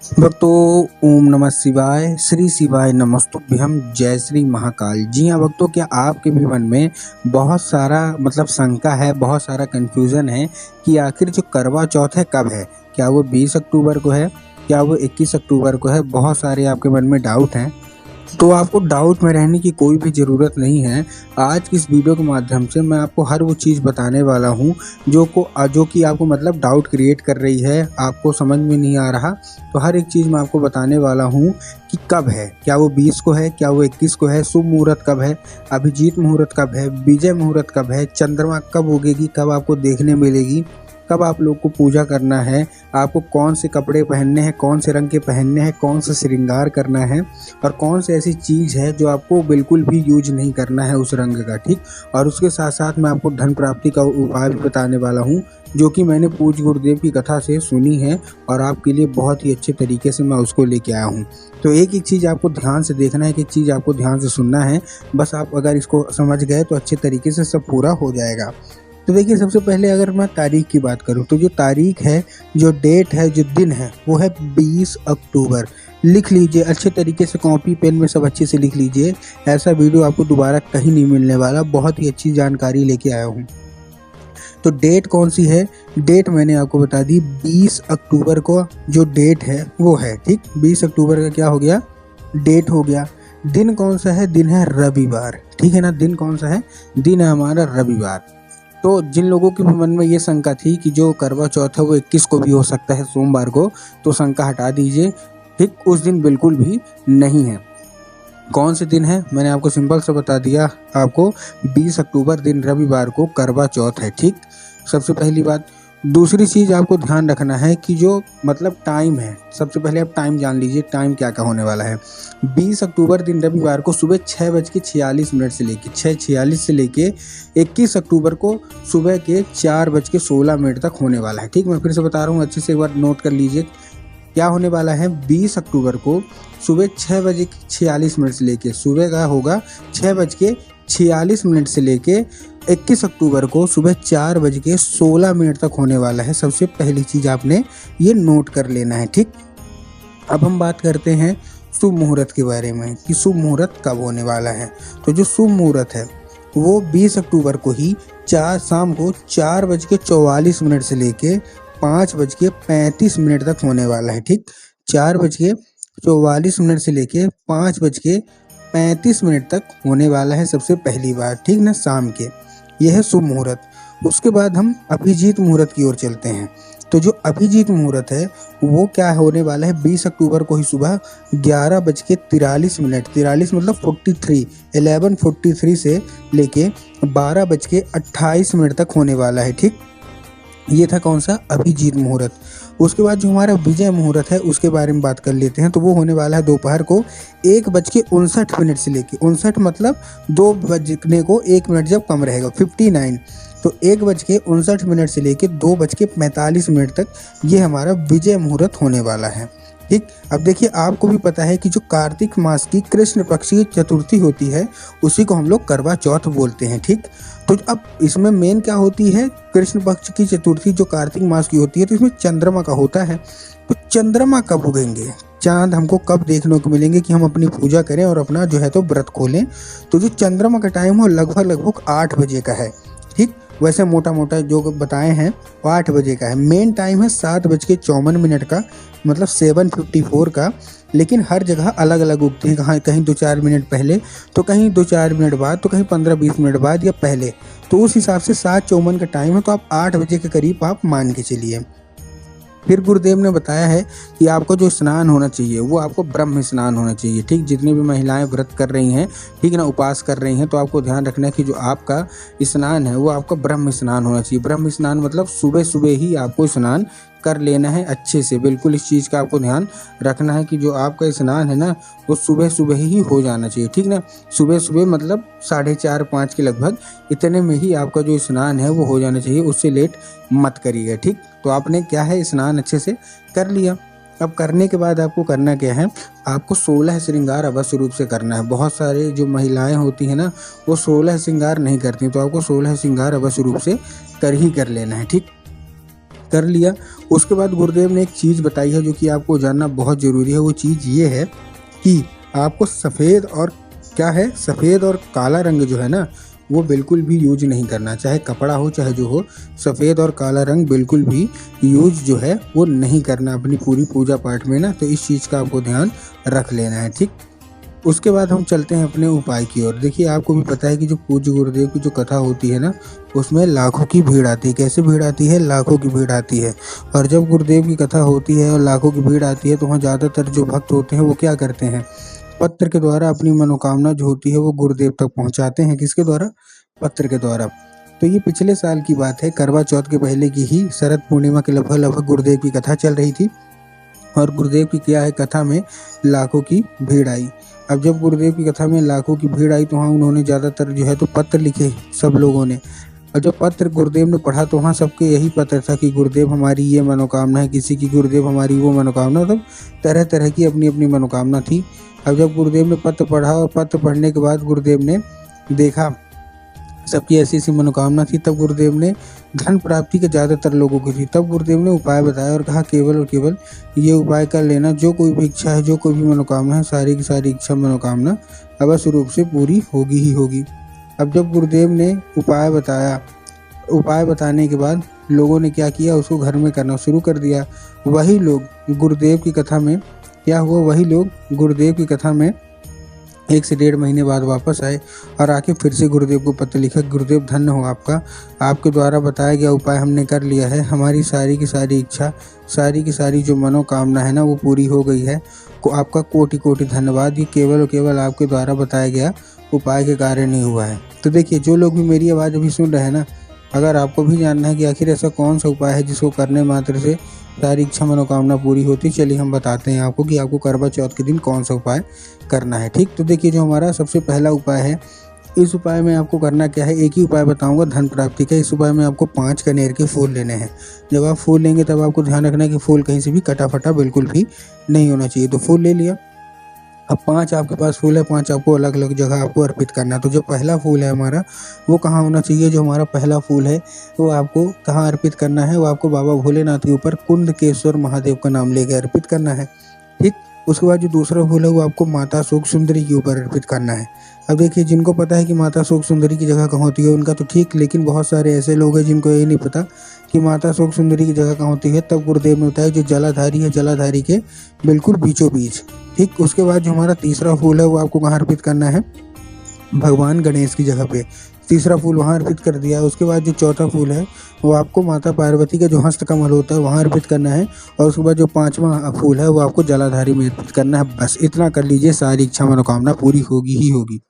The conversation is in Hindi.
भक्तों, ओम नमः शिवाय, श्री शिवाय नमस्तुभ्यम, जय श्री महाकाल। जी हाँ भक्तों, क्या आपके भी मन में बहुत सारा शंका है, बहुत सारा कन्फ्यूज़न है कि आखिर जो करवा चौथ है कब है? क्या वो 20 अक्टूबर को है? क्या वो 21 अक्टूबर को है? बहुत सारे आपके मन में डाउट हैं। तो आपको डाउट में रहने की कोई भी ज़रूरत नहीं है। आज की इस वीडियो के माध्यम से मैं आपको हर वो चीज़ बताने वाला हूँ जो कि आपको डाउट क्रिएट कर रही है, आपको समझ में नहीं आ रहा। तो हर एक चीज़ मैं आपको बताने वाला हूँ कि कब है, क्या वो 20 को है, क्या वो 21 को है, शुभ मुहूर्त कब है, अभिजीत मुहूर्त कब है, विजय मुहूर्त कब है, चंद्रमा कब उगेगी, कब आपको देखने मिलेगी, कब आप लोग को पूजा करना है, आपको कौन से कपड़े पहनने हैं, कौन से रंग के पहनने हैं, कौन सा श्रृंगार करना है और कौन सी ऐसी चीज़ है जो आपको बिल्कुल भी यूज नहीं करना है उस रंग का, ठीक। और उसके साथ साथ मैं आपको धन प्राप्ति का उपाय भी बताने वाला हूँ, जो कि मैंने पूज्य गुरुदेव की कथा से सुनी है और आपके लिए बहुत ही अच्छे तरीके से मैं उसको लेके आया हूँ। तो एक एक चीज़ आपको ध्यान से देखना है, एक एक चीज़ आपको ध्यान से सुनना है। बस आप अगर इसको समझ गए तो अच्छे तरीके से सब पूरा हो जाएगा। तो देखिए, सबसे पहले अगर मैं तारीख की बात करूं तो जो तारीख है, जो डेट है, जो दिन है, वो है 20 अक्टूबर। लिख लीजिए अच्छे तरीके से, कॉपी पेन में सब अच्छे से लिख लीजिए। ऐसा वीडियो आपको दोबारा कहीं नहीं मिलने वाला, बहुत ही अच्छी जानकारी लेके आया हूँ। तो डेट कौन सी है? डेट मैंने आपको बता दी, 20 अक्टूबर को जो डेट है वो है, ठीक। 20 अक्टूबर का क्या हो गया? डेट हो गया। दिन कौन सा है? दिन है रविवार, ठीक है ना। दिन कौन सा है? दिन है हमारा रविवार। तो जिन लोगों के भी मन में ये शंका थी कि जो करवा चौथ है वो 21 को भी हो सकता है, सोमवार को, तो शंका हटा दीजिए, ठीक। उस दिन बिल्कुल भी नहीं है। कौन से दिन है? मैंने आपको सिंपल से बता दिया, आपको 20 अक्टूबर दिन रविवार को करवा चौथ है, ठीक। सबसे पहली बात। दूसरी चीज़ आपको ध्यान रखना है कि जो टाइम है, सबसे पहले आप टाइम जान लीजिए, टाइम क्या क्या होने वाला है। 20 अक्टूबर दिन रविवार को सुबह 6:46 से लेके 6:46 से लेके 21 अक्टूबर को सुबह के 4:16 तक होने वाला है, ठीक। मैं फिर से बता रहा हूँ, अच्छे से एक बार नोट कर लीजिए क्या होने वाला है। 20 अक्टूबर को सुबह 6:46 से लेके, सुबह का होगा 6:46 से लेके 21 अक्टूबर को सुबह 4:16 तक होने वाला है। सबसे पहली चीज़ आपने ये नोट कर लेना है, ठीक। अब हम बात करते हैं शुभ मुहूर्त के बारे में कि शुभ मुहूर्त कब होने वाला है। तो जो शुभ मुहूर्त है वो 20 अक्टूबर को ही शाम को 4:44 से लेके 5:35 तक होने वाला है, ठीक। 4:44 से लेके 5:35 तक होने वाला है, सबसे पहली बार, ठीक ना, शाम के। यह है शुभ मुहूर्त। उसके बाद हम अभिजीत मुहूर्त की ओर चलते हैं। तो जो अभिजीत मुहूर्त है वो क्या होने वाला है? 20 अक्टूबर को ही सुबह 11:43, 43 मतलब 43, 11:43 से लेके 12:28 तक होने वाला है, ठीक। ये था कौन सा? अभिजीत मुहूर्त। उसके बाद जो हमारा विजय मुहूर्त है उसके बारे में बात कर लेते हैं। तो वो होने वाला है दोपहर को 1:59 से लेके 59 मतलब 2 बजने को 1 मिनट जब कम रहेगा, 59। तो 1:59 से लेके 2:45 तक ये हमारा विजय मुहूर्त होने वाला है, ठीक। अब देखिए, आपको भी पता है कि जो कार्तिक मास की कृष्ण पक्ष की चतुर्थी होती है उसी को हम लोग करवा चौथ बोलते हैं, ठीक। तो अब इसमें मेन क्या होती है? कृष्ण पक्ष की चतुर्थी जो कार्तिक मास की होती है, तो इसमें चंद्रमा का होता है। तो चंद्रमा कब उगेंगे, चांद हमको कब देखने को मिलेंगे कि हम अपनी पूजा करें और अपना जो है तो व्रत खोलें? तो जो चंद्रमा का टाइम हो लगभग 8 बजे का है, ठीक। वैसे मोटा मोटा जो बताए हैं वो 8 बजे का है। मेन टाइम है 7:54 का, मतलब 7:54 का। लेकिन हर जगह अलग अलग उगती है, कहीं 2-4 मिनट पहले, तो कहीं 2-4 मिनट बाद, तो कहीं 15-20 मिनट बाद या पहले। तो उस हिसाब से 7:54 का टाइम है, तो आप 8 बजे के करीब आप मान के चलिए। फिर गुरुदेव ने बताया है कि आपको जो स्नान होना चाहिए वो आपको ब्रह्म स्नान होना चाहिए, ठीक। जितनी भी महिलाएं व्रत कर रही हैं, ठीक ना, उपास कर रही हैं, तो आपको ध्यान रखना है कि जो आपका स्नान है वो आपका ब्रह्म स्नान होना चाहिए। ब्रह्म स्नान मतलब सुबह सुबह ही आपको स्नान कर लेना है अच्छे से, बिल्कुल इस चीज़ का आपको ध्यान रखना है कि जो आपका स्नान है ना वो सुबह सुबह ही हो जाना चाहिए, ठीक ना। सुबह सुबह मतलब 4:30-5 के लगभग, इतने में ही आपका जो स्नान है वो हो जाना चाहिए, उससे लेट मत करिएगा, ठीक। तो आपने क्या है, स्नान अच्छे से कर लिया। अब करने के बाद आपको करना क्या है? आपको 16 श्रृंगार अवश्य रूप से करना है। बहुत सारे जो महिलाएं होती हैं ना वो 16 श्रृंगार नहीं करती, तो आपको 16 श्रृंगार अवश्य रूप से कर ही कर लेना है, ठीक। कर लिया। उसके बाद गुरुदेव ने एक चीज़ बताई है जो कि आपको जानना बहुत ज़रूरी है। वो चीज़ ये है कि आपको सफ़ेद और क्या है, सफ़ेद और काला रंग जो है ना, वो बिल्कुल भी यूज नहीं करना, चाहे कपड़ा हो चाहे जो हो। सफ़ेद और काला रंग बिल्कुल भी यूज जो है वो नहीं करना अपनी पूरी पूजा पाठ में ना। तो इस चीज़ का आपको ध्यान रख लेना है, ठीक। उसके बाद हम चलते हैं अपने उपाय की ओर। देखिए, आपको भी पता है कि जो पूज्य गुरुदेव की जो कथा होती है ना, उसमें लाखों की भीड़ आती है। कैसे भीड़ आती है? लाखों की भीड़ आती है। और जब गुरुदेव की कथा होती है और लाखों की भीड़ आती है, तो वहाँ ज़्यादातर जो भक्त होते हैं वो क्या करते हैं, पत्र के द्वारा अपनी मनोकामना जो होती है वो गुरुदेव तक पहुँचाते हैं। किसके द्वारा? पत्र के द्वारा। तो ये पिछले साल की बात है, करवा चौथ के पहले की ही शरद पूर्णिमा के लगभग लगभग गुरुदेव की कथा चल रही थी। और गुरुदेव की क्या है, कथा में लाखों की भीड़ आई। अब जब गुरुदेव की कथा में लाखों की भीड़ आई, तो वहाँ उन्होंने ज़्यादातर जो है तो पत्र लिखे सब लोगों ने। और जब पत्र गुरुदेव ने पढ़ा, तो वहाँ सबके यही पत्र था कि गुरुदेव हमारी ये मनोकामना है, किसी की गुरुदेव हमारी वो मनोकामना, मतलब तरह तरह की अपनी अपनी मनोकामना थी। अब जब गुरुदेव ने पत्र पढ़ा और पत्र पढ़ने के बाद गुरुदेव ने देखा सबकी ऐसी-ऐसी मनोकामना थी, तब गुरुदेव ने धन प्राप्ति के ज़्यादातर लोगों की थी। तब गुरुदेव ने उपाय बताया और कहा केवल और केवल ये उपाय कर लेना, जो कोई भी इच्छा है, जो कोई भी मनोकामना है, सारी की सारी इच्छा मनोकामना अवश्य रूप से पूरी होगी ही होगी। अब जब गुरुदेव ने उपाय बताया, उपाय बताने के बाद लोगों ने क्या किया, उसको घर में करना शुरू कर दिया। वही लोग गुरुदेव की कथा में क्या हुआ, वही लोग गुरुदेव की कथा में 1 से 1.5 महीने बाद वापस आए और आके फिर से गुरुदेव को पत्र लिखा, गुरुदेव धन्य हो आपका, आपके द्वारा बताया गया उपाय हमने कर लिया है, हमारी सारी की सारी इच्छा, सारी की सारी जो मनोकामना है ना वो पूरी हो गई है। को आपका कोटि कोटि धन्यवाद, ये केवल और केवल आपके द्वारा बताया गया उपाय के कारण ही हुआ है। तो देखिए, जो लोग भी मेरी आवाज़ अभी सुन रहे हैं ना, अगर आपको भी जानना है कि आखिर ऐसा कौन सा उपाय है जिसको करने मात्र से सारी इच्छा मनोकामना पूरी होती है, चलिए हम बताते हैं आपको कि आपको करवा चौथ के दिन कौन सा उपाय करना है, ठीक। तो देखिए, जो हमारा सबसे पहला उपाय है, इस उपाय में आपको करना क्या है, एक ही उपाय बताऊंगा धन प्राप्ति का। इस उपाय में आपको 5 कनेर के फूल लेने हैं। जब आप फूल लेंगे तब आपको ध्यान रखना है कि फूल कहीं से भी कटा फटा बिल्कुल भी नहीं होना चाहिए। तो फूल ले लिया। अब 5 आपके पास फूल है, 5 आपको अलग अलग जगह आपको अर्पित करना है। तो जो पहला फूल है हमारा, वो कहाँ होना चाहिए, जो हमारा पहला फूल है वो आपको कहाँ अर्पित करना है, वो आपको बाबा भोलेनाथ के ऊपर कुंडकेश्वर महादेव का नाम लेके अर्पित करना है, ठीक। उसके बाद जो दूसरा फूल है वो आपको माता शोक सुंदरी के ऊपर अर्पित करना है। अब देखिए, जिनको पता है कि माता शोक सुंदरी की जगह कहाँ होती है उनका तो ठीक, लेकिन बहुत सारे ऐसे लोग हैं जिनको ये नहीं पता कि माता शोक सुंदरी की जगह कहाँ होती है। तब गुरुदेव ने बताया जो जलाधारी है, जलाधारी के बिल्कुल बीचों बीच, ठीक। उसके बाद जो हमारा तीसरा फूल है वो आपको कहाँ अर्पित करना है, भगवान गणेश की जगह पे। तीसरा फूल वहाँ अर्पित कर दिया। उसके बाद जो चौथा फूल है वो आपको माता पार्वती का जो हस्त कमल होता है वहाँ अर्पित करना है। और उसके बाद जो 5वां फूल है वो आपको जलाधारी में अर्पित करना है। बस इतना कर लीजिए, सारी इच्छा मनोकामना पूरी होगी ही होगी।